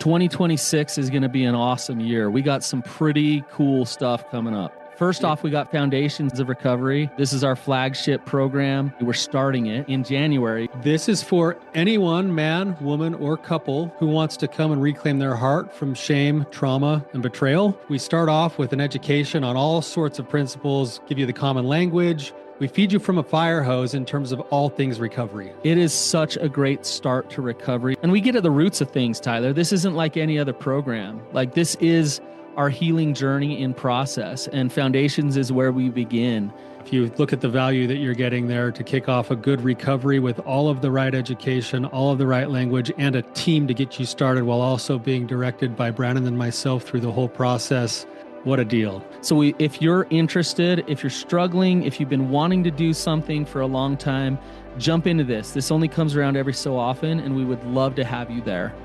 2026 is going to be an awesome year. We got some pretty cool stuff coming up. First off, we got Foundations of Recovery. This is our flagship program. We're starting it in January. This is for anyone, man, woman, or couple who wants to come and reclaim their heart from shame, trauma, and betrayal. We start off with an education on all sorts of principles, give you the common language. We feed you from a fire hose in terms of all things recovery. It is such a great start to recovery. And we get at the roots of things, Tyler. This isn't like any other program. Like, this is our healing journey in process, and Foundations is where we begin. If you look at the value that you're getting there to kick off a good recovery with all of the right education, all of the right language, and a team to get you started while also being directed by Brannon and myself through the whole process, what a deal. So if you're interested, if you're struggling, if you've been wanting to do something for a long time, jump into this. This only comes around every so often, and we would love to have you there.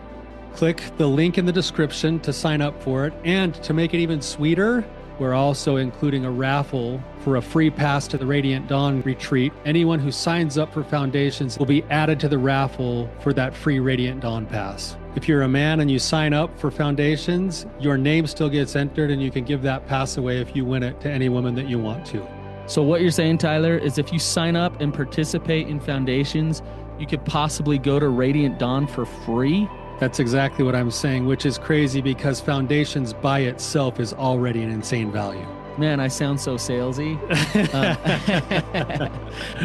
Click the link in the description to sign up for it. And to make it even sweeter, we're also including a raffle for a free pass to the Radiant Dawn retreat. Anyone who signs up for Foundations will be added to the raffle for that free Radiant Dawn pass. If you're a man and you sign up for Foundations, your name still gets entered, and you can give that pass away if you win it to any woman that you want to. So what you're saying, Tyler, is if you sign up and participate in Foundations, you could possibly go to Radiant Dawn for free? That's exactly what I'm saying, which is crazy because Foundations by itself is already an insane value. Man, I sound so salesy.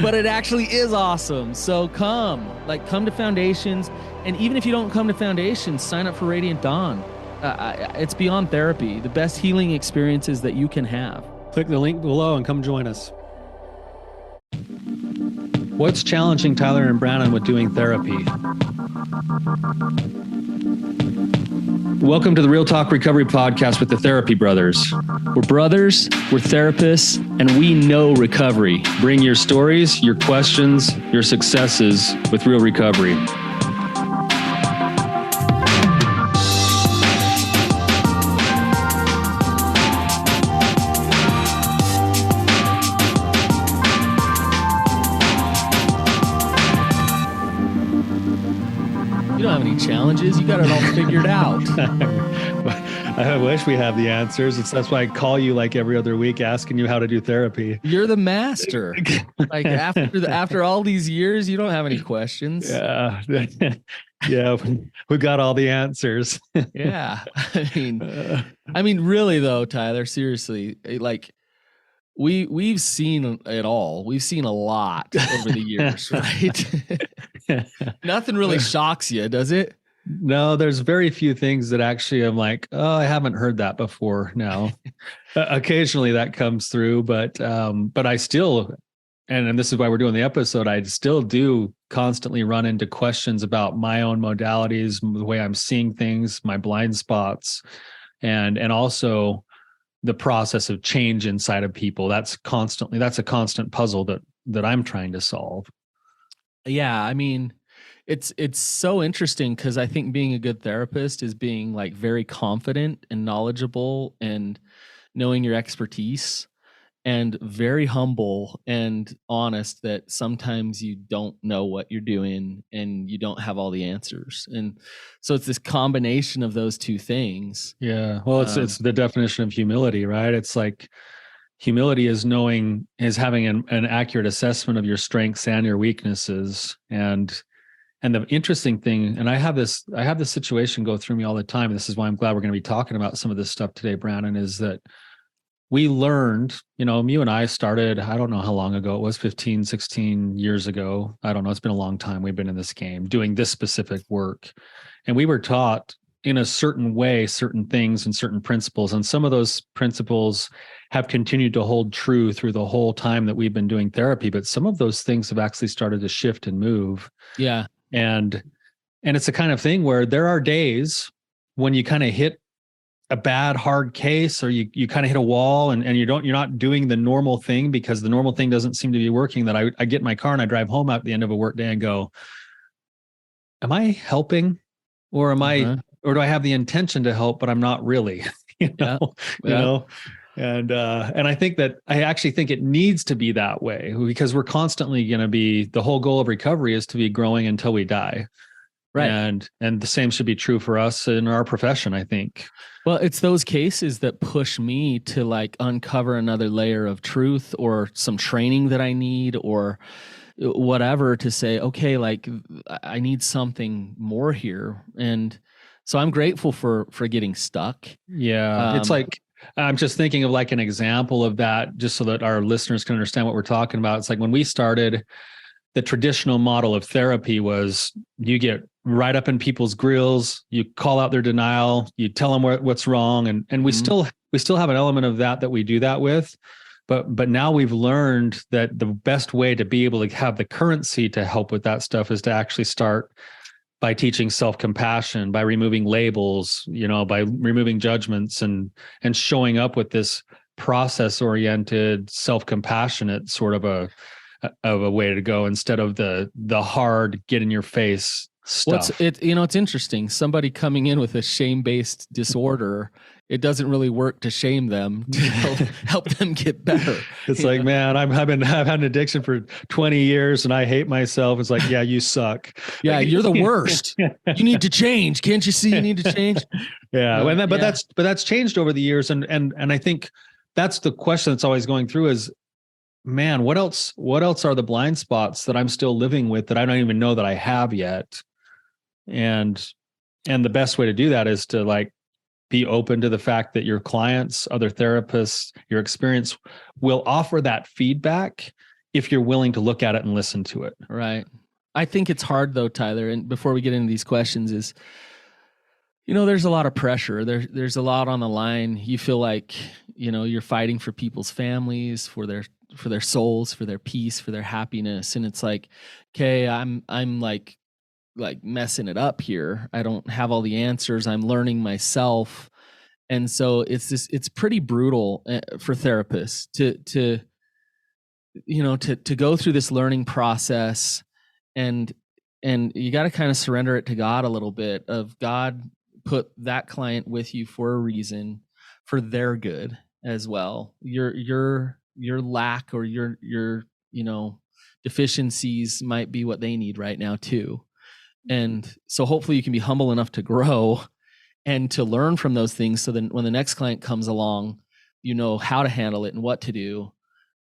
But it actually is awesome. So come to Foundations. And even if you don't come to Foundations, sign up for Radiant Dawn. It's beyond therapy, the best healing experiences that you can have. Click the link below and come join us. What's challenging Tyler and Brannon with doing therapy? Welcome to the Real Talk Recovery Podcast with the Therapy Brothers. We're brothers, we're therapists, and we know recovery. Bring your stories, your questions, your successes with real recovery. You don't have any challenges. You got it all figured out. I wish we have the answers. That's why I call you like every other week asking you how to do therapy. You're the master. Like after all these years, you don't have any questions. Yeah. Yeah, we got all the answers. Yeah. I mean, really though, Tyler, seriously, like we've seen it all. We've seen a lot over the years, right? Nothing really shocks you, does it? No, there's very few things that actually I'm like, oh, I haven't heard that before. No, occasionally that comes through, but I still, and this is why we're doing the episode, I still do constantly run into questions about my own modalities, the way I'm seeing things, my blind spots, and also the process of change inside of people. That's a constant puzzle that I'm trying to solve. Yeah, I mean, it's so interesting because I think being a good therapist is being like very confident and knowledgeable and knowing your expertise, and very humble and honest that sometimes you don't know what you're doing and you don't have all the answers. And so it's this combination of those two things. Yeah. Well, it's the definition of humility, right? It's like humility is having an accurate assessment of your strengths and your weaknesses. And the interesting thing, and I have this situation go through me all the time, and this is why I'm glad we're going to be talking about some of this stuff today, Brannon, is that we learned, you and I started, I don't know how long ago it was, 15, 16 years ago. I don't know. It's been a long time. We've been in this game doing this specific work. And we were taught in a certain way, certain things and certain principles. And some of those principles have continued to hold true through the whole time that we've been doing therapy. But some of those things have actually started to shift and move. Yeah. And it's the kind of thing where there are days when you kind of hit a bad, hard case, or you kind of hit a wall and you're not doing the normal thing because the normal thing doesn't seem to be working, that I get in my car and I drive home at the end of a work day and go, am I helping, or am I, or do I have the intention to help, but I'm not really, you know? And I think that I actually think it needs to be that way, because we're constantly going to be, the whole goal of recovery is to be growing until we die. Right. And the same should be true for us in our profession, I think. Well, it's those cases that push me to like uncover another layer of truth or some training that I need or whatever to say, okay, like I need something more here. And so I'm grateful for getting stuck. Yeah. It's like, I'm just thinking of like an example of that, just so that our listeners can understand what we're talking about. It's like when we started, the traditional model of therapy was you get right up in people's grills, you call out their denial, you tell them what's wrong, and we still have an element of that we do that with, but now we've learned that the best way to be able to have the currency to help with that stuff is to actually start by teaching self-compassion, by removing labels, by removing judgments, and showing up with this process-oriented, self-compassionate sort of a way to go, instead of the hard get in your face stuff. It's interesting. Somebody coming in with a shame-based disorder, it doesn't really work to shame them to help them get better. It's like, man, I've had an addiction for 20 years and I hate myself. It's like, yeah, you suck. Yeah, you're the worst. You need to change. Can't you see you need to change? Yeah, but that's changed over the years, and I think that's the question that's always going through is, man, what else are the blind spots that I'm still living with that I don't even know that I have yet? And the best way to do that is to like be open to the fact that your clients, other therapists, your experience will offer that feedback if you're willing to look at it and listen to it. Right. I think it's hard though, Tyler, and before we get into these questions is, there's a lot of pressure. There's a lot on the line. You feel like, you're fighting for people's families, for their souls, for their peace, for their happiness. And it's like, okay, I'm like messing it up here. I don't have all the answers. I'm learning myself. And so it's pretty brutal for therapists to go through this learning process, and you got to kind of surrender it to God a little bit. Of God put that client with you for a reason, for their good as well. Your lack or your deficiencies might be what they need right now too. And so hopefully you can be humble enough to grow and to learn from those things, so then when the next client comes along, you know how to handle it and what to do.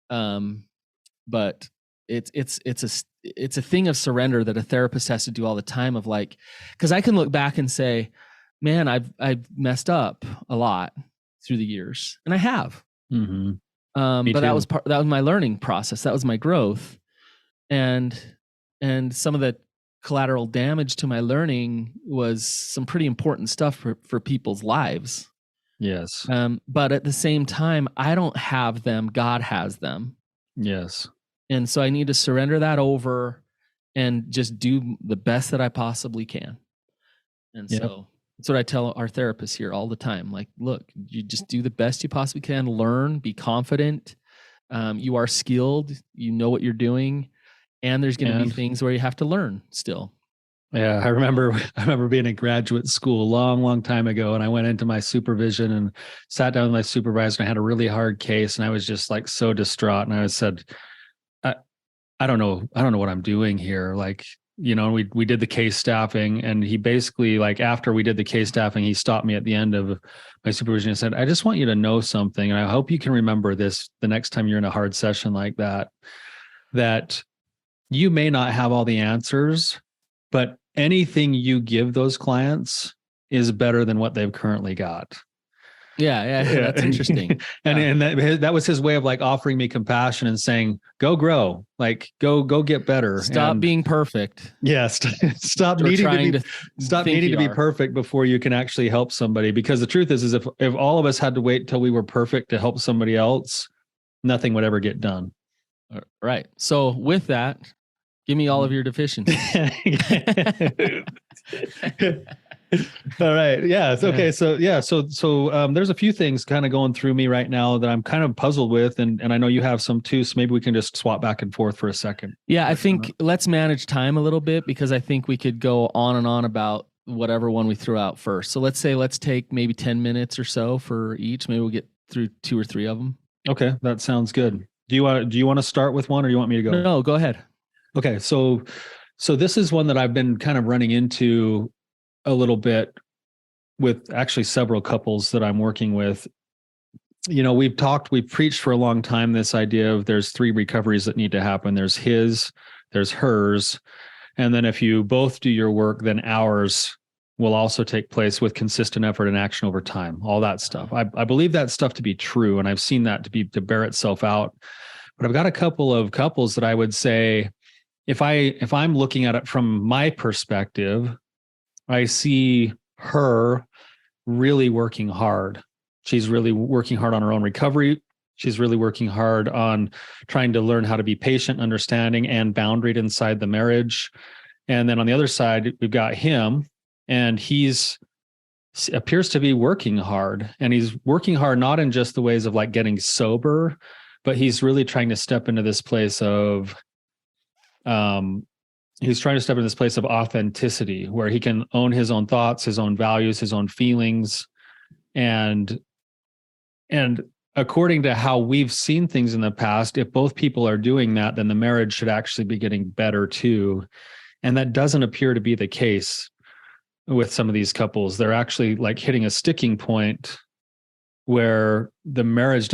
But it's a thing of surrender that a therapist has to do all the time, of like, because I can look back and say, man, I've messed up a lot through the years, and I have. Mm-hmm. But that was my learning process. That was my growth, and some of the collateral damage to my learning was some pretty important stuff for people's lives. Yes. But at the same time, I don't have them. God has them. Yes. And so I need to surrender that over and just do the best that I possibly can. And so that's what I tell our therapists here all the time. Like, look, you just do the best you possibly can, learn, be confident. You are skilled, you know what you're doing. And there's going to be things where you have to learn still. Yeah, I remember being in graduate school a long, long time ago, and I went into my supervision and sat down with my supervisor, and I had a really hard case, and I was just like so distraught. And I said, I don't know what I'm doing here. Like, we did the case staffing, and he basically, like, after we did the case staffing, he stopped me at the end of my supervision and said, I just want you to know something, and I hope you can remember this the next time you're in a hard session like that you may not have all the answers, but anything you give those clients is better than what they've currently got. Yeah. That's interesting. And that was his way of like offering me compassion and saying, go grow, like go get better. Stop being perfect. Yeah. Stop needing to be perfect before you can actually help somebody. Because the truth is if all of us had to wait till we were perfect to help somebody else, nothing would ever get done. Right. So with that, give me all of your deficiencies. All right. Yeah. Okay. So there's a few things kind of going through me right now that I'm kind of puzzled with, and I know you have some too. So maybe we can just swap back and forth for a second. Yeah, I think let's manage time a little bit, because I think we could go on and on about whatever one we threw out first. So let's take maybe 10 minutes or so for each. Maybe we'll get through 2 or 3 of them. Okay, that sounds good. Do you want to start with one, or do you want me to go? No, go ahead. Okay, so So this is one that I've been kind of running into a little bit with actually several couples that I'm working with. We've preached for a long time this idea of there's three recoveries that need to happen. There's his, there's hers, and then if you both do your work, then ours will also take place with consistent effort and action over time. All that stuff. I believe that stuff to be true, and I've seen that to bear itself out. But I've got a couple of couples that I would say, if I'm looking at it from my perspective, I see her really working hard. She's really working hard on her own recovery. She's really working hard on trying to learn how to be patient, understanding, and boundaried inside the marriage. And then on the other side, we've got him, and he's appears to be working hard. And he's working hard not in just the ways of like getting sober, but he's really trying to step into this place of authenticity where he can own his own thoughts, his own values, his own feelings. And according to how we've seen things in the past, if both people are doing that, then the marriage should actually be getting better too. And that doesn't appear to be the case with some of these couples. They're actually like hitting a sticking point where the marriage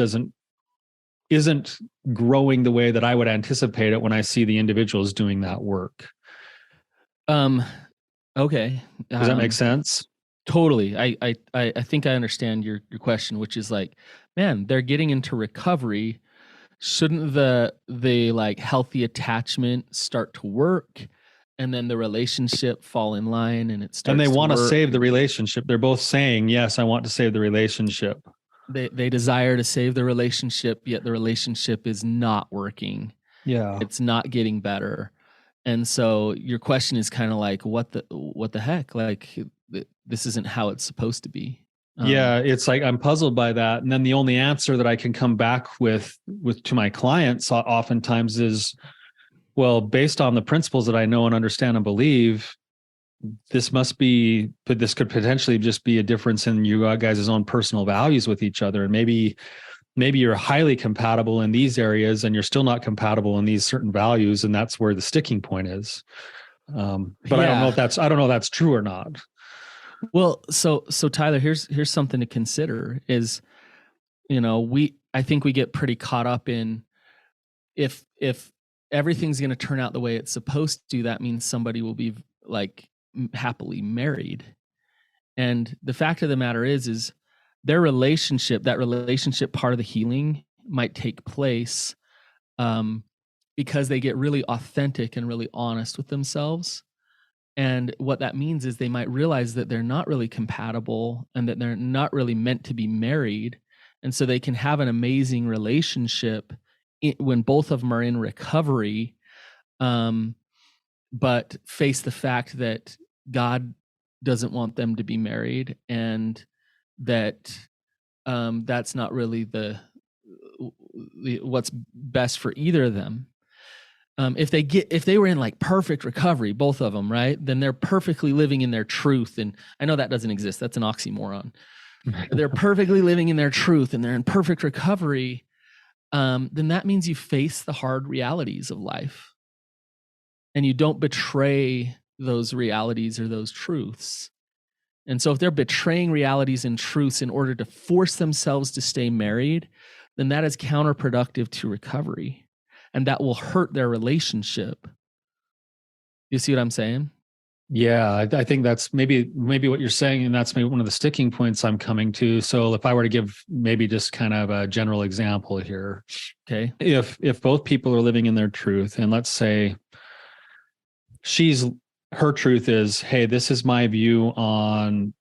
isn't growing the way that I would anticipate it when I see the individuals doing that work. Okay. Does that make sense? Totally. I think I understand your question, which is like, man, they're getting into recovery. Shouldn't the like healthy attachment start to work, and then the relationship fall in line, and it starts? And they want to work. save the relationship. They're both saying, yes, I want to save the relationship. They desire to save the relationship, yet the relationship is not working. Yeah. It's not getting better. And so your question is kind of like, what the heck? Like, this isn't how it's supposed to be. Yeah, it's like I'm puzzled by that. And then the only answer that I can come back with to my clients oftentimes is, well, based on the principles that I know and understand and believe, this could potentially just be a difference in you guys' own personal values with each other. And maybe you're highly compatible in these areas and you're still not compatible in these certain values. And that's where the sticking point is. But yeah. I don't know if that's true or not. Well, so Tyler, here's something to consider is, I think we get pretty caught up in if everything's going to turn out the way it's supposed to, that means somebody will be like happily married. And the fact of the matter is that relationship part of the healing might take place because they get really authentic and really honest with themselves. And what that means is they might realize that they're not really compatible and that they're not really meant to be married. And so they can have an amazing relationship when both of them are in recovery, but face the fact that God doesn't want them to be married, and that that's not really what's best for either of them. If they were in like perfect recovery, both of them, right, then they're perfectly living in their truth. And I know that doesn't exist. That's an oxymoron. They're perfectly living in their truth and they're in perfect recovery. Then that means you face the hard realities of life and you don't betray those realities or those truths. And so if they're betraying realities and truths in order to force themselves to stay married, then that is counterproductive to recovery. And that will hurt their relationship. You see what I'm saying? Yeah, I think that's maybe what you're saying, and that's maybe one of the sticking points I'm coming to. So if I were to give maybe just kind of a general example here. Okay. If both people are living in their truth, and let's say her truth is, hey, this is my view on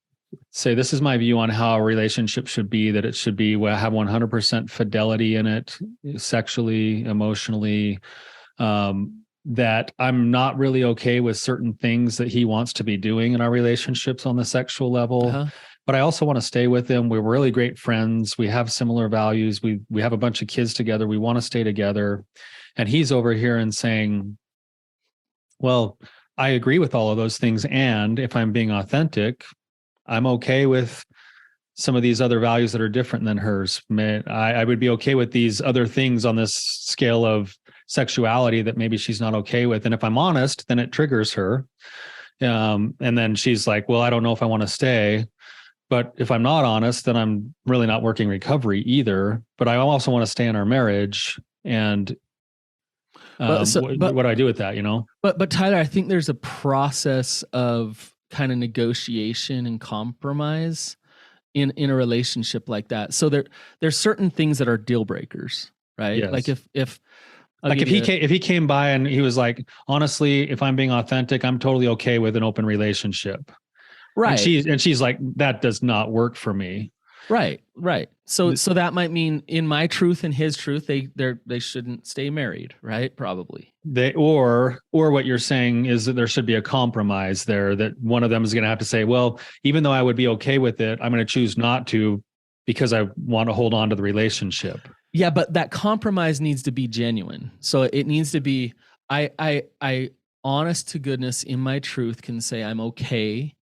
how a relationship should be, that it should be have 100% fidelity in it, sexually, emotionally, that I'm not really okay with certain things that he wants to be doing in our relationships on the sexual level. But I also want to stay with him. We're really great friends. We have similar values. We have a bunch of kids together. We want to stay together. And he's over here and saying, well, I agree with all of those things. And if I'm being authentic, I'm okay with some of these other values that are different than hers. I would be okay with these other things on this scale of sexuality that maybe she's not okay with. And if I'm honest, then it triggers her. And then she's like, well, I don't know if I want to stay. But if I'm not honest, then I'm really not working recovery either. But I also want to stay in our marriage. And what do I do with that? But Tyler, I think there's a process of kind of negotiation and compromise in a relationship like that. So there's certain things that are deal breakers, right? Yes. Like if he came by and he was like, honestly, if I'm being authentic, I'm totally okay with an open relationship. Right. And she's like, that does not work for me. Right. So that might mean in my truth and his truth, they shouldn't stay married, right? Probably. Or what you're saying is that there should be a compromise there, that one of them is going to have to say, well, even though I would be okay with it, I'm going to choose not to because I want to hold on to the relationship. Yeah, but that compromise needs to be genuine. So it needs to be, I honest to goodness in my truth can say I'm okay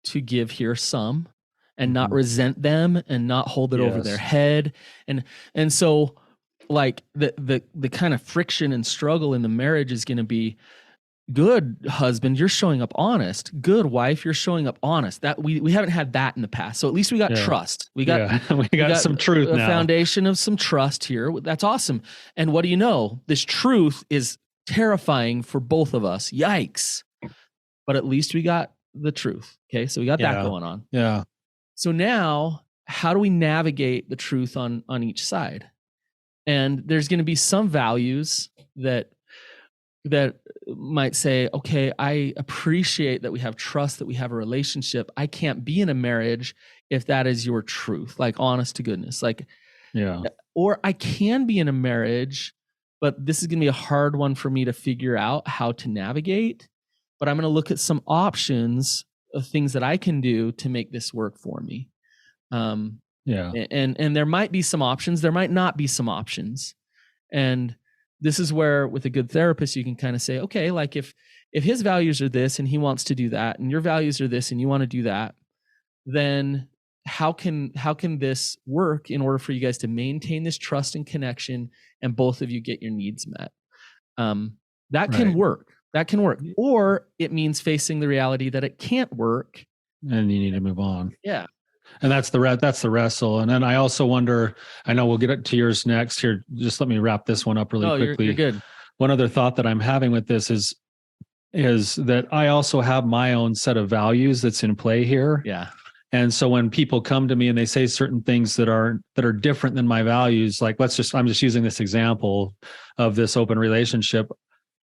to give here some and not resent them and not hold it over their head. And so like the kind of friction and struggle in the marriage is going to be, good husband, you're showing up honest. Good wife, you're showing up honest. That we haven't had that in the past. So at least we got trust. We got some truth a now. Foundation of some trust here. That's awesome. And what do you know? This truth is terrifying for both of us. Yikes. But at least we got the truth. Okay. So we got that going on. Yeah. So now how do we navigate the truth on each side? And there's going to be some values that might say, okay, I appreciate that we have trust, that we have a relationship. I can't be in a marriage if that is your truth, like honest to goodness. Like, or I can be in a marriage, but this is going to be a hard one for me to figure out how to navigate. But I'm going to look at some options of things that I can do to make this work for me. And there might be some options, there might not be some options. And this is where with a good therapist, you can kind of say, okay, like if his values are this and he wants to do that, and your values are this and you want to do that, then how can this work in order for you guys to maintain this trust and connection and both of you get your needs met? That can work. That can work. Or it means facing the reality that it can't work. And you need to move on. Yeah. And that's the wrestle. And then I also wonder, I know we'll get to yours next here. Just let me wrap this one up really quickly. You're good. One other thought that I'm having with this is that I also have my own set of values that's in play here. Yeah. And so when people come to me and they say certain things that are different than my values, like I'm just using this example of this open relationship.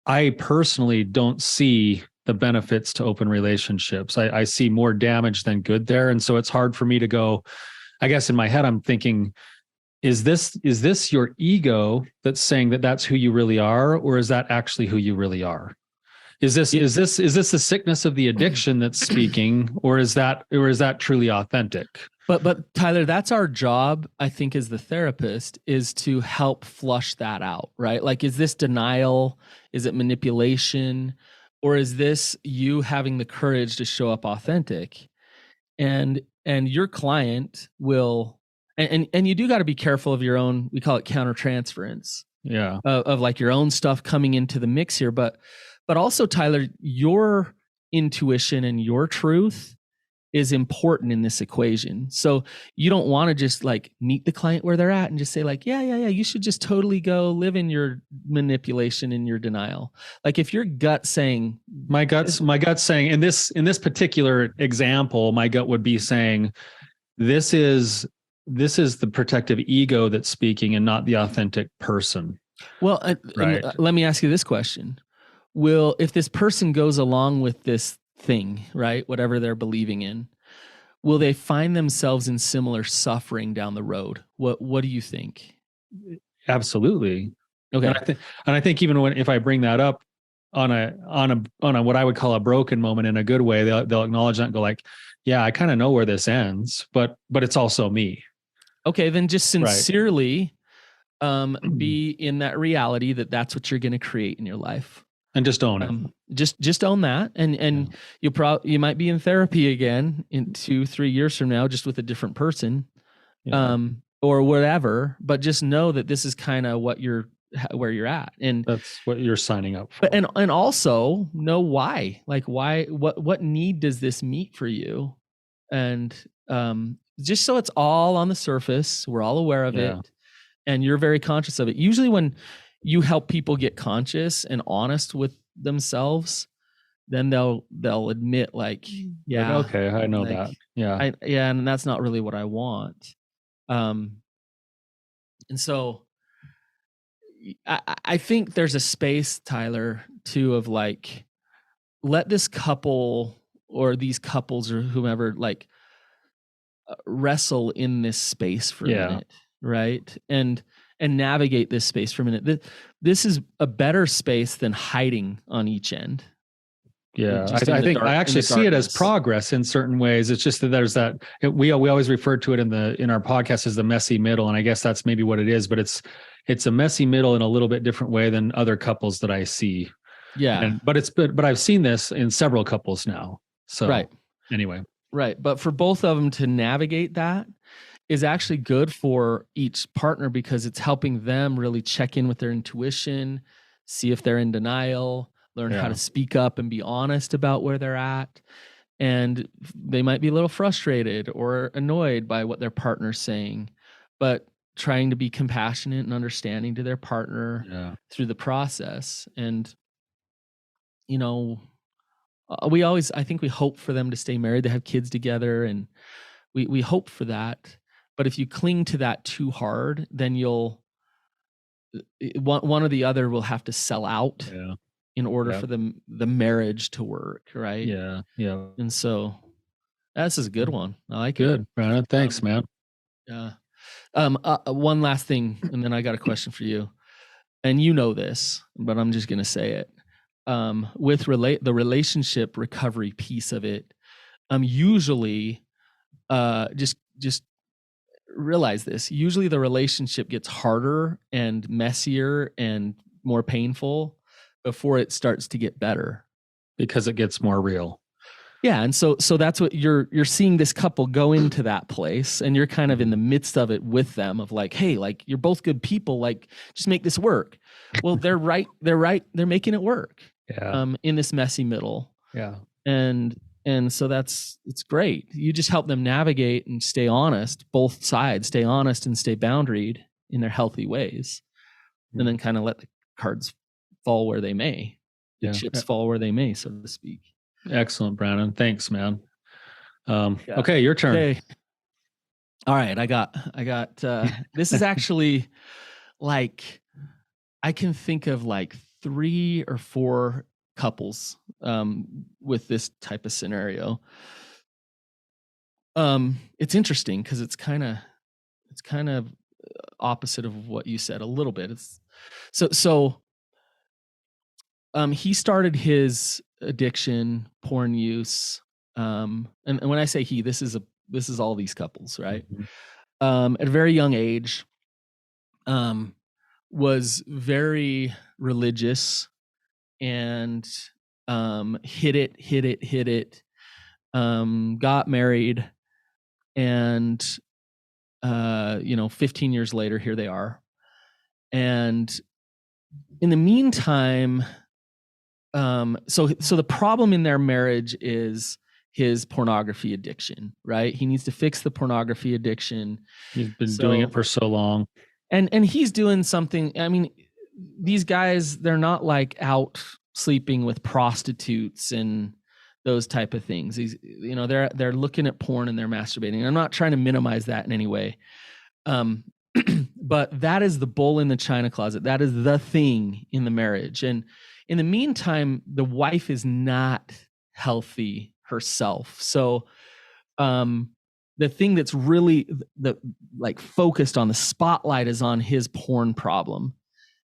I personally don't see the benefits to open relationships. I see more damage than good there. And so it's hard for me to go, I guess in my head, I'm thinking, is this your ego that's saying that that's who you really are? Or is that actually who you really are? Is this the sickness of the addiction that's speaking, or is that truly authentic? But Tyler, that's our job, I think, as the therapist, is to help flush that out, right? Like, is this denial? Is it manipulation? Or is this you having the courage to show up authentic? And your client will, and you do got to be careful of your own, we call it countertransference. Yeah. Of like your own stuff coming into the mix here. But also, Tyler, your intuition and your truth is important in this equation. So you don't want to just like meet the client where they're at and just say like, yeah, you should just totally go live in your manipulation and your denial. Like if your gut saying, my gut's saying in this particular example, my gut would be saying, this is the protective ego that's speaking and not the authentic person. Well, right. Let me ask you this question. If this person goes along with this thing, right, whatever they're believing in, will they find themselves in similar suffering down the road? What do you think? Absolutely. Okay. And I think even if I bring that up on a what I would call a broken moment in a good way, they'll acknowledge that and go like, yeah, I kind of know where this ends, but it's also me. Okay, then just sincerely be in that reality that that's what you're going to create in your life. And just own it. Just own that, and you might be in therapy again in 2-3 years from now, just with a different person, or whatever. But just know that this is kind of what you're where you're at. And that's what you're signing up for. but and also know why. Like why, what need does this meet for you? And just so it's all on the surface, we're all aware of it, and you're very conscious of it. Usually when you help people get conscious and honest with themselves, then they'll admit like, yeah, like, okay, I know like, that. Yeah. And that's not really what I want. And so I think there's a space, Tyler, too, of like, let this couple or these couples or whomever like wrestle in this space for a minute, right? And navigate this space for a minute. This is a better space than hiding on each end. Yeah, I think I actually see it as progress in certain ways. It's just that there's that we always refer to it in our podcast as the messy middle, and I guess that's maybe what it is. But it's a messy middle in a little bit different way than other couples that I see. Yeah, but I've seen this in several couples now. So right, anyway, right. But for both of them to navigate that is actually good for each partner because it's helping them really check in with their intuition, see if they're in denial, learn how to speak up and be honest about where they're at. And they might be a little frustrated or annoyed by what their partner's saying, but trying to be compassionate and understanding to their partner through the process. And, you know, I think we hope for them to stay married, to have kids together, and we hope for that. But if you cling to that too hard, then one or the other will have to sell out in order for the marriage to work, right? Yeah. And so this is a good one. I like it. Good, Brannon. Thanks, man. Yeah. One last thing, and then I got a question for you. And you know this, but I'm just gonna say it. With the relationship recovery piece of it, usually, just realize this. Usually, the relationship gets harder and messier and more painful before it starts to get better, because it gets more real. Yeah, and so that's what you're seeing this couple go into that place, and you're kind of in the midst of it with them, of like, hey, like you're both good people, like just make this work. Well, they're right, they're making it work. In this messy middle. Yeah. And so it's great. You just help them navigate and stay honest, both sides, stay honest and stay boundaried in their healthy ways. And then kind of let the cards fall where they may. The chips fall where they may, so to speak. Excellent, Brannon. Thanks, man. Okay, your turn. Okay. All right, I got this is actually like, I can think of like 3 or 4 couples with this type of scenario. It's interesting because it's kind of opposite of what you said a little bit. It's so he started his addiction, porn use, and when I say he, this is all these couples, right? At a very young age, was very religious and hit it, got married, and 15 years later, here they are. And in the meantime, so the problem in their marriage is his pornography addiction, right? He needs to fix the pornography addiction. He's been doing it for so long. And he's doing something. I mean, these guys, they're not like out sleeping with prostitutes and those type of things. They're looking at porn and they're masturbating. I'm not trying to minimize that in any way. But that is the bull in the china closet. That is the thing in the marriage. And in the meantime, the wife is not healthy herself. So, the thing that's really focused on, the spotlight is on his porn problem,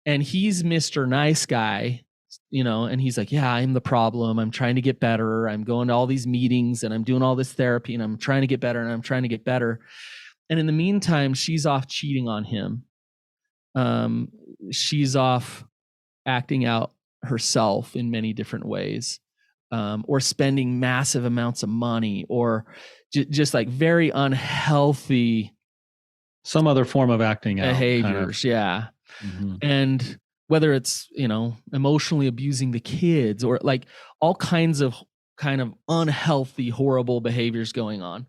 and he's Mr. Nice Guy, and he's like, yeah, I'm the problem. I'm trying to get better. I'm going to all these meetings and I'm doing all this therapy and I'm trying to get better and I'm trying to get better. And in the meantime, she's off cheating on him. She's off acting out herself in many different ways, or spending massive amounts of money, or just like very unhealthy, some other form of acting out behaviors. Yeah. Mhm. And whether it's, emotionally abusing the kids or like all kinds of kind of unhealthy, horrible behaviors going on.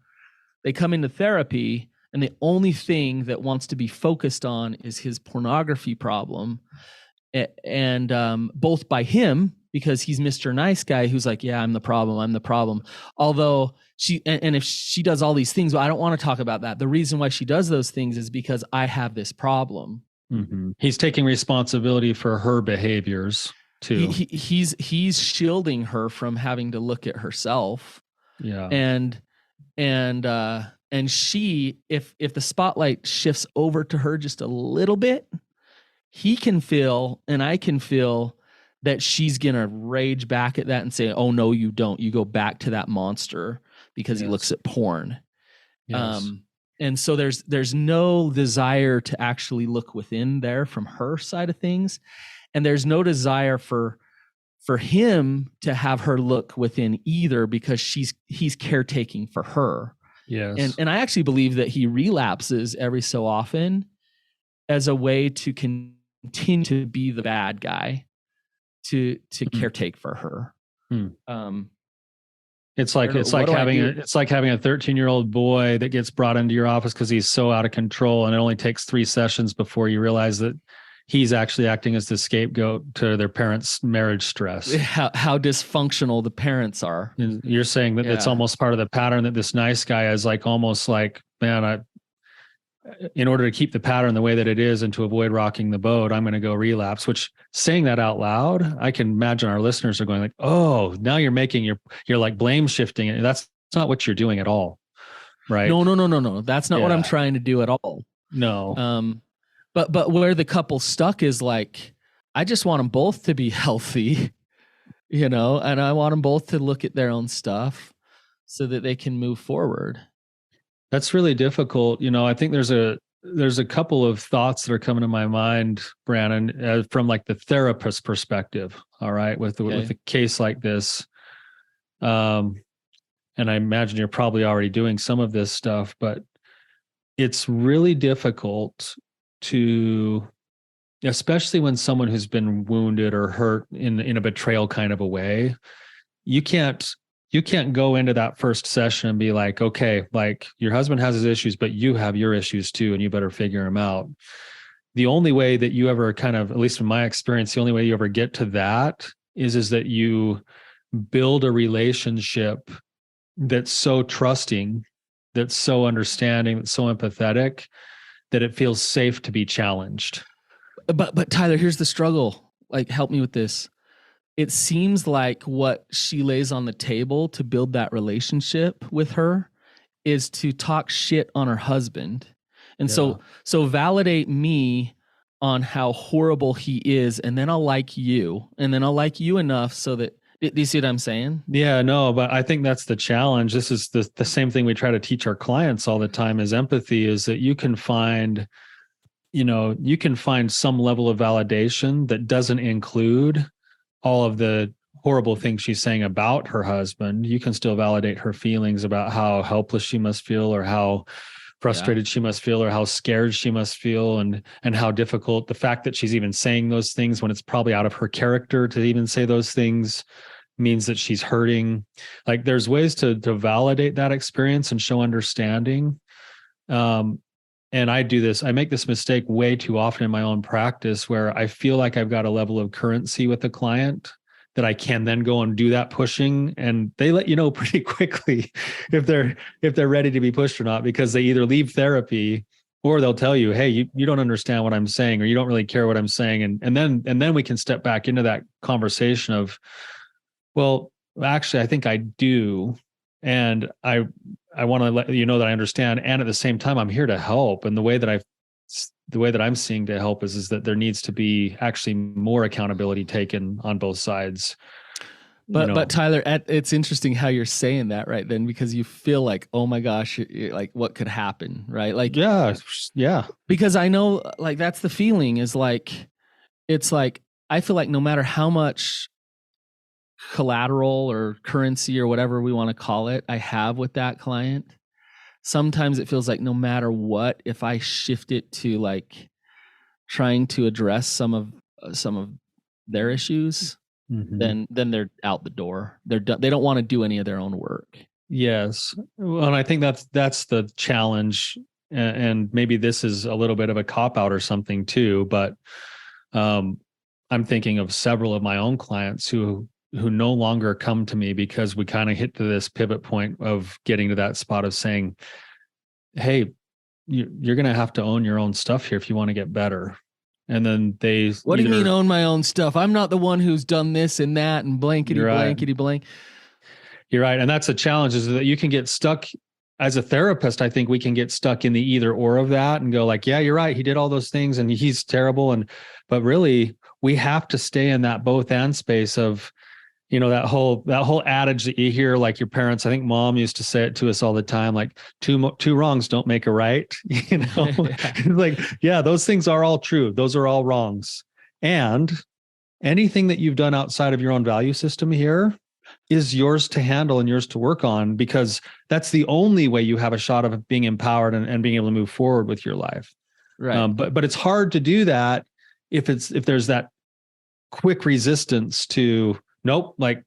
They come into therapy and the only thing that wants to be focused on is his pornography problem. And both by him, because he's Mr. Nice Guy who's like, yeah, I'm the problem. I'm the problem. Although and if she does all these things, but I don't want to talk about that. The reason why she does those things is because I have this problem. Mhm. He's taking responsibility for her behaviors too. He's shielding her from having to look at herself. Yeah. And she, if the spotlight shifts over to her just a little bit, he can feel and I can feel that she's gonna rage back at that and say, oh no, you don't, you go back to that monster because he looks at porn. Yes. And so there's no desire to actually look within there from her side of things, and there's no desire for him to have her look within either, because he's caretaking for her. Yes. And I actually believe that he relapses every so often as a way to continue to be the bad guy, to caretake for her. It's like having a 13-year-old boy that gets brought into your office because he's so out of control, and it only takes 3 sessions before you realize that he's actually acting as the scapegoat to their parents' marriage stress. How dysfunctional the parents are. And you're saying that it's almost part of the pattern that this nice guy is like, almost like, man, in order to keep the pattern the way that it is and to avoid rocking the boat, I'm going to go relapse. Which, saying that out loud, I can imagine our listeners are going like, oh, now you're like blame shifting, and that's not what you're doing at all. Right? No. That's not what I'm trying to do at all. No. But where the couple's stuck is like, I just want them both to be healthy, and I want them both to look at their own stuff so that they can move forward. That's really difficult. I think there's a couple of thoughts that are coming to my mind, Brannon, from like the therapist perspective. All right, with a case like this, and I imagine you're probably already doing some of this stuff, but it's really difficult to, especially when someone who's been wounded or hurt in a betrayal kind of a way, you can't go into that first session and be like, okay, like your husband has his issues, but you have your issues too, and you better figure them out. The only way that you ever kind of, at least from my experience, the only way you ever get to that is that you build a relationship that's so trusting, that's so understanding, that's so empathetic, that it feels safe to be challenged. But Tyler, here's the struggle. Like, help me with this. It seems like what she lays on the table to build that relationship with her is to talk shit on her husband. And so validate me on how horrible he is, and then I'll like you, and then I'll like you enough so that, do you see what I'm saying? Yeah, no, but I think that's the challenge. This is the same thing we try to teach our clients all the time, is empathy, is that you can find some level of validation that doesn't include all of the horrible things she's saying about her husband. You can still validate her feelings about how helpless she must feel, or how frustrated she must feel, or how scared she must feel, and how difficult the fact that she's even saying those things when it's probably out of her character to even say those things means that she's hurting. Like, there's ways to validate that experience and show understanding. And I make this mistake way too often in my own practice, where I feel like I've got a level of currency with the client that I can then go and do that pushing, and they let you know pretty quickly if they're ready to be pushed or not, because they either leave therapy or they'll tell you, hey, you don't understand what I'm saying, or you don't really care what I'm saying. And then we can step back into that conversation of, well, actually, I think I do. And I want to let you know that I understand. And at the same time, I'm here to help. And the way that I'm seeing to help is that there needs to be actually more accountability taken on both sides. But Tyler, it's interesting how you're saying that right then, because you feel like, oh my gosh, like what could happen, right? Like, yeah. Because I know, like, that's the feeling, is like, it's like, I feel like no matter how much collateral or currency or whatever we want to call it I have with that client, sometimes it feels like no matter what, if I shift it to like trying to address some of their issues, Mm-hmm. then they're out the door. They're done. They don't want to do any of their own work. Yes. Well, and I think that's the challenge. And maybe this is a little bit of a cop out or something too, but um, I'm thinking of several of my own clients who no longer come to me because we kind of hit to this pivot point of getting to that spot of saying, hey, you're going to have to own your own stuff here if you want to get better. And then they What do you mean either, own my own stuff? I'm not the one who's done this and that and blankety you're right. blankety blank. You're right. And that's a challenge, is that you can get stuck as a therapist. I think we can get stuck in the either or of that and go like, yeah, you're right. He did all those things and he's terrible. But really we have to stay in that both and space of, that whole adage that you hear, like your parents, I think mom used to say it to us all the time, like two wrongs don't make a right. Like, yeah, those things are all true. Those are all wrongs. And anything that you've done outside of your own value system here is yours to handle and yours to work on, because that's the only way you have a shot of being empowered and being able to move forward with your life. Right. But it's hard to do that if there's that quick resistance to, nope, like,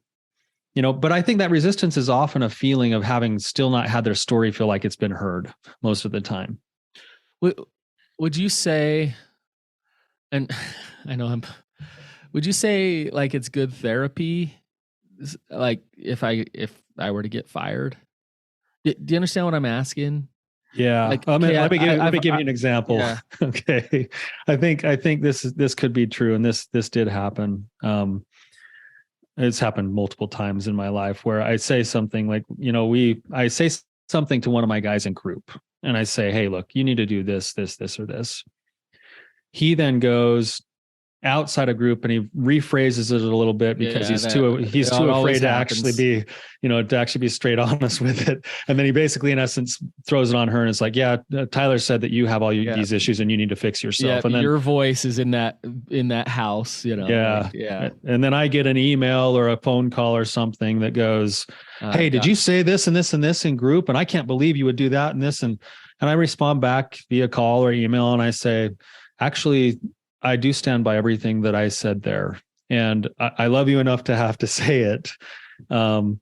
but I think that resistance is often a feeling of having still not had their story feel like it's been heard most of the time. Would you say, and I know would you say like it's good therapy? Like if I were to get fired, do you understand what I'm asking? Yeah. Like, let me give you an example. Yeah. Okay. I think this could be true. And this did happen. It's happened multiple times in my life where I say something like, I say something to one of my guys in group and I say, hey, look, you need to do this, or this. He then goes outside a group and he rephrases it a little bit because he's too afraid to actually be straight honest with it. And then he basically in essence throws it on her and it's like, yeah, Tyler said that you have all these issues and you need to fix yourself. Yeah, and then your voice is in that house, Yeah. Like, and then I get an email or a phone call or something that goes, hey, did you say this and this and this in group? And I can't believe you would do that and this. And I respond back via call or email and I say, actually, I do stand by everything that I said there. And I love you enough to have to say it. And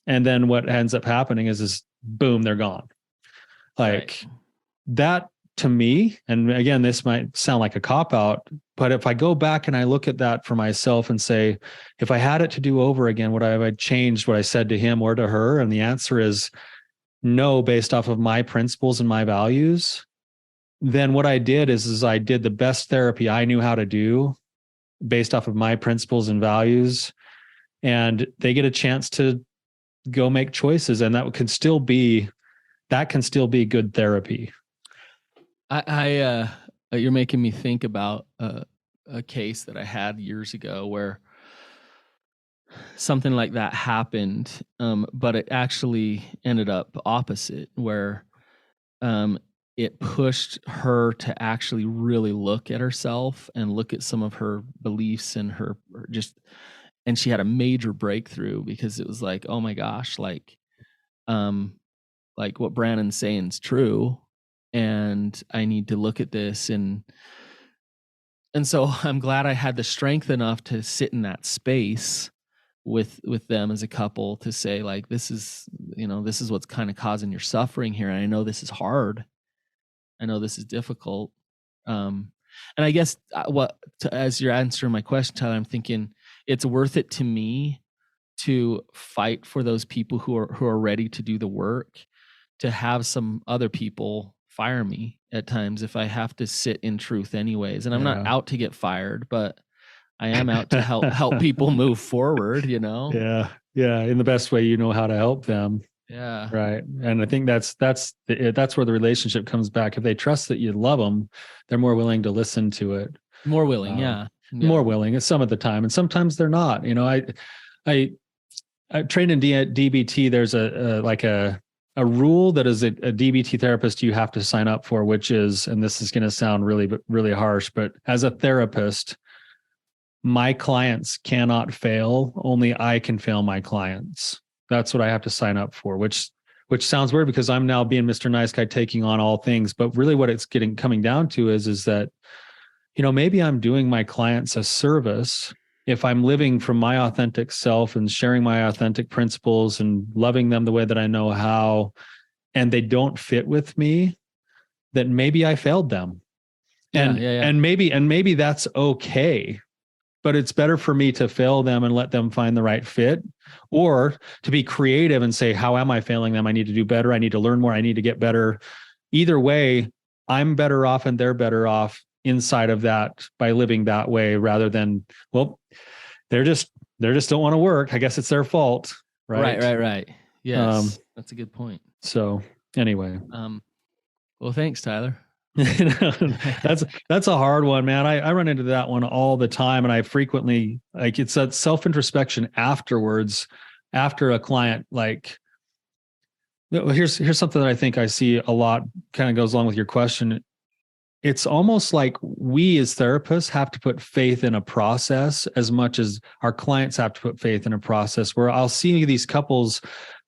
then what ends up happening is boom, they're gone. Like that to me, and again, this might sound like a cop out, but if I go back and I look at that for myself and say, if I had it to do over again, would I have changed what I said to him or to her? And the answer is no, based off of my principles and my values. Then what I did is I did the best therapy I knew how to do based off of my principles and values. And they get a chance to go make choices. And that can still be good therapy. You're making me think about a case that I had years ago where something like that happened, but it actually ended up opposite, where it pushed her to actually really look at herself and look at some of her beliefs and and she had a major breakthrough because it was like, oh my gosh, like what Brannon's saying is true. And I need to look at this. And so I'm glad I had the strength enough to sit in that space with them as a couple to say, like, this is what's kind of causing your suffering here. And I know this is hard. I know this is difficult. And I guess as you're answering my question, Tyler, I'm thinking it's worth it to me to fight for those people who are ready to do the work, to have some other people fire me at times if I have to sit in truth anyways. And I'm not out to get fired, but I am out to help people move forward, Yeah. Yeah. In the best way you know how to help them. Yeah. Right. And I think that's where the relationship comes back. If they trust that you love them, they're more willing to listen to it. More willing. Yeah. More willing some of the time. And sometimes they're not. I trained in DBT. There's a rule that as a DBT therapist you have to sign up for, which is, and this is going to sound really, really harsh, but as a therapist, my clients cannot fail. Only I can fail my clients. That's what I have to sign up for, which sounds weird because I'm now being Mr. Nice Guy taking on all things. But really what it's coming down to is that, maybe I'm doing my clients a service if I'm living from my authentic self and sharing my authentic principles and loving them the way that I know how, and they don't fit with me, that maybe I failed them. And maybe that's okay. But it's better for me to fail them and let them find the right fit, or to be creative and say, how am I failing them? I need to do better. I need to learn more. I need to get better. Either way, I'm better off and they're better off inside of that by living that way, rather than, well, they're just don't want to work. I guess it's their fault. Right. Yes. That's a good point. So anyway. Well, thanks, Tyler. That's a hard one, man. I run into that one all the time, and I frequently, like, it's that self-introspection afterwards, after a client, like, here's something that I think I see a lot, kind of goes along with your question. It's almost like we as therapists have to put faith in a process as much as our clients have to put faith in a process, where I'll see these couples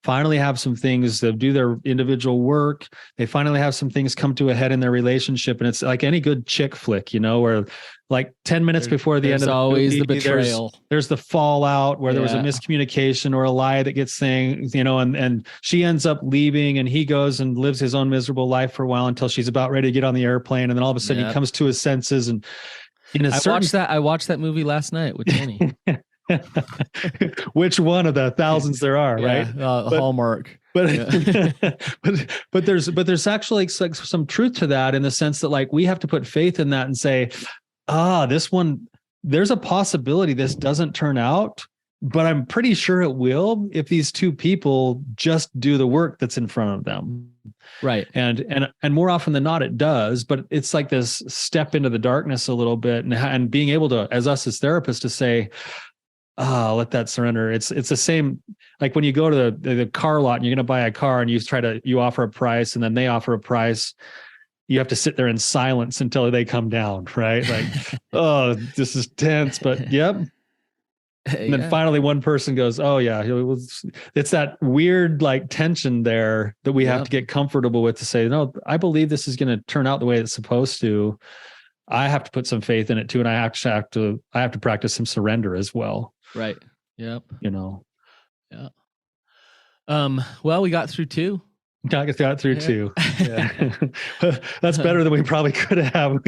finally have some things, they do their individual work, they finally have some things come to a head in their relationship. And it's like any good chick flick, where like 10 minutes before the end of the always movie, the betrayal. There's the fallout where there was a miscommunication or a lie that gets saying, and she ends up leaving and he goes and lives his own miserable life for a while until she's about ready to get on the airplane. And then all of a sudden he comes to his senses. And I watched that movy last night with Jenny. Which one of the thousands there are, right? Hallmark. But there's actually like some truth to that, in the sense that, like, we have to put faith in that and say, this one, there's a possibility this doesn't turn out, but I'm pretty sure it will if these two people just do the work that's in front of them. Right. And more often than not, it does, but it's like this step into the darkness a little bit, and being able to, as therapists, to say, let that surrender. It's the same, like when you go to the car lot and you're going to buy a car and you offer a price and then they offer a price. You have to sit there in silence until they come down, right? Like, oh, this is tense, but yep. And then finally one person goes, oh yeah, it's that weird like tension there that we have to get comfortable with, to say, no, I believe this is going to turn out the way it's supposed to. I have to put some faith in it too. And I have to practice some surrender as well. Right. Yep. Yeah. Well, we got through two. Got through two. Yeah. That's better than we probably could have.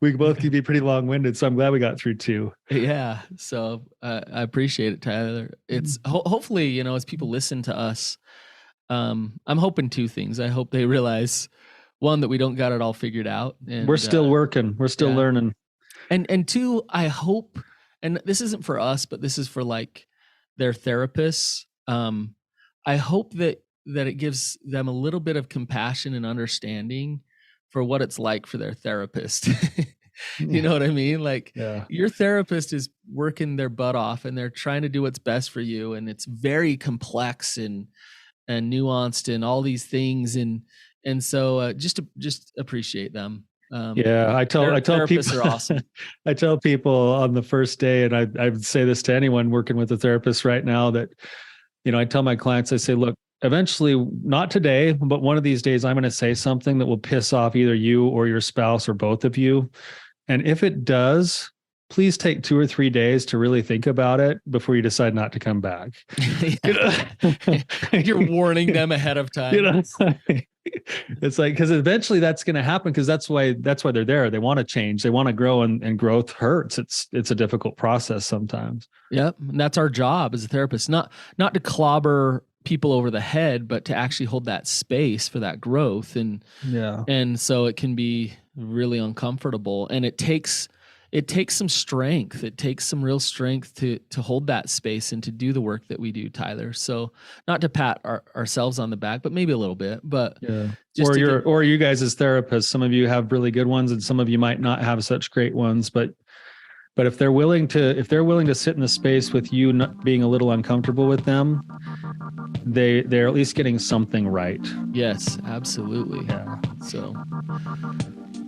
We both could be pretty long-winded, so I'm glad we got through two. Yeah. So I appreciate it, Tyler. It's hopefully, as people listen to us, I'm hoping two things. I hope they realize, one, that we don't got it all figured out. And we're still working. We're still learning. And two, I hope, and this isn't for us, but this is for like their therapists. I hope that it gives them a little bit of compassion and understanding for what it's like for their therapist. You know what I mean? Like, your therapist is working their butt off and they're trying to do what's best for you. And it's very complex and nuanced and all these things. And so just appreciate them. I tell people are awesome. I tell people on the first day, and I would say this to anyone working with a therapist right now, that, I tell my clients, I say, look, eventually, not today, but one of these days, I'm going to say something that will piss off either you or your spouse or both of you. And if it does, please take 2 or 3 days to really think about it before you decide not to come back. You're warning them ahead of time. It's like, because eventually that's going to happen, because that's why they're there. They want to change. They want to grow, and growth hurts. It's a difficult process sometimes. Yep. And that's our job as a therapist, not to clobber people over the head, but to actually hold that space for that growth. And so it can be really uncomfortable, and it takes some strength. It takes some real strength to hold that space and to do the work that we do, Tyler. So not to pat ourselves on the back, but maybe a little bit, but or you guys as therapists, some of you have really good ones and some of you might not have such great ones, but if they're willing to sit in the space with you, not being a little uncomfortable with them, they're at least getting something right. Yes, absolutely. Yeah. So,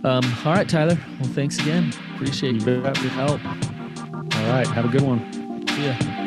all right, Tyler. Well, thanks again. Appreciate your help. All right. Have a good one. See ya.